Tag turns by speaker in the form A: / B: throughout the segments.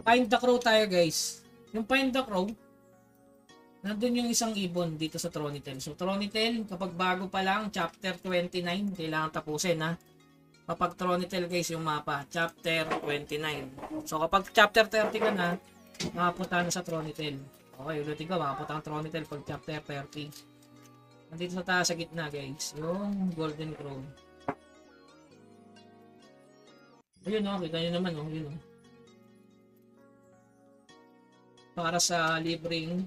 A: Find the Crow tayo guys. Yung Find the Crow, nandun yung isang ibon dito sa Tronitel. So Tronitel, kapag bago pa lang, chapter 29, kailangan tapusin ha. Kapag Tronitel guys yung mapa, chapter 29. So kapag chapter 30 ka na, makapunta na sa Tronitel. Okay, ulitin ko, makapunta ang Tronitel pag chapter 30. Nandito sa taas sa gitna guys, yung Golden Crow. Ayun o, kita nyo naman o, yun o. Para sa libreng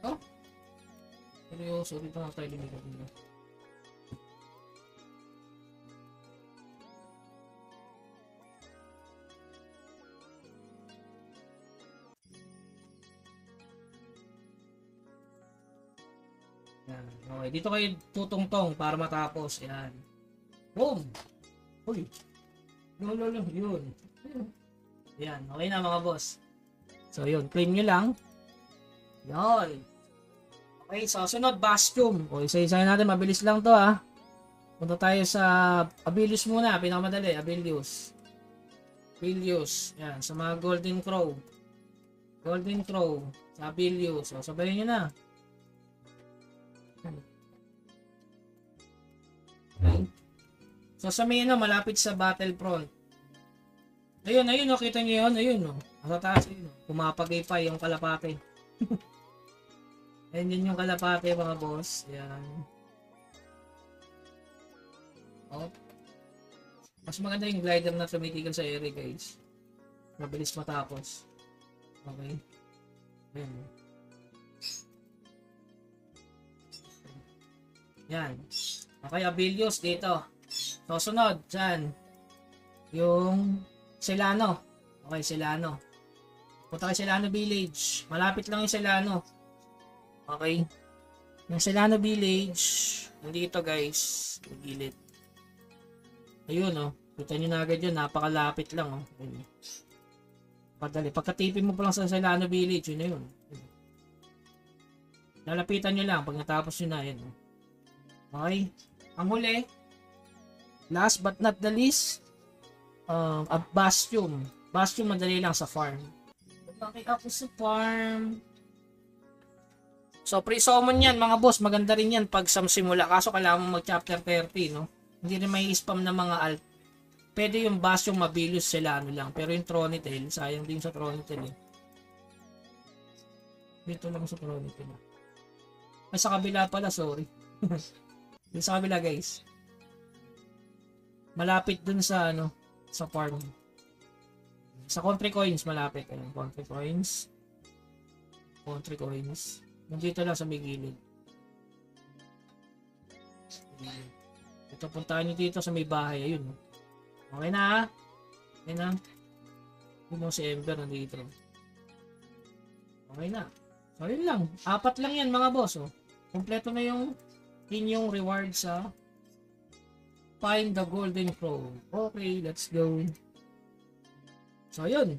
A: oh, seryoso, dito nga tayo lumikot nila. Yan. Okay, dito kayo tutungtong para matapos. Yan. Boom! Uy! Lolo, yun. Yan, okay na mga boss. So yun, claim nyo lang. Yun. Okay, so sunod, Bastion. O, isa-isa natin, mabilis lang to ha. Punta tayo sa Abilius muna, pinakamadali, Abilius. Abilius, yan, sa mga Golden Crow. Golden Crow, sa Abilius. So, sabayin nyo na. Okay. So sa may malapit sa Battlefront. Ayun, ayun oh, kita niyo 'yon, ayun oh. Nasa taas ayun. Pumapagay pa yung kalapate. Ayun din yung kalapate mga boss. Yan. Oh. Mas maganda yung glider na tumitigil sa area guys. Mabilis matapos. Okay. Ayun. Yan. Okay, Abilius dito. So, sunod, dyan. Yung Celano. Okay, Celano. Punta kay Celano Village. Malapit lang yung Celano. Okay. Yung Celano Village, nandito guys. Nagilid. Ayun, oh. Kita nyo na agad yun. Napakalapit lang, oh. Ayun. Padali. Pagkatipin mo pa lang sa Celano Village, yun na yun. Lalapitan nyo lang pag natapos nyo na, yun, oh. Okay. Ang huli, last but not the least, a Bastion. Bastion madali lang sa farm. Bakit ako sa farm? So, pre-summon yan mga boss. Maganda rin yan pag sa simula. Kaso kailangan mo mag-chapter 30, no? Hindi rin may spam na mga alt. Pwede yung Bastion Mabilis Celano lang. Pero yung Tronitel, sayang din sa Tronitel eh. Dito lang sa Tronitel. Ay, sa kabila pala, sorry. Dito sa kabila guys. Malapit dun sa ano, sa farm. Sa country coins malapit. Ayun, country coins. Country coins. Nandito lang sa may gilid. Ito, puntahan nyo dito sa may bahay. Ayun. Okay na ha? Okay na. Yun si Ember nandito. Okay na. So yun lang. 4 lang yan mga boss. Oh. Kompleto na yung inyong reward sa Find the Golden Crow. Okay, let's go. So yun.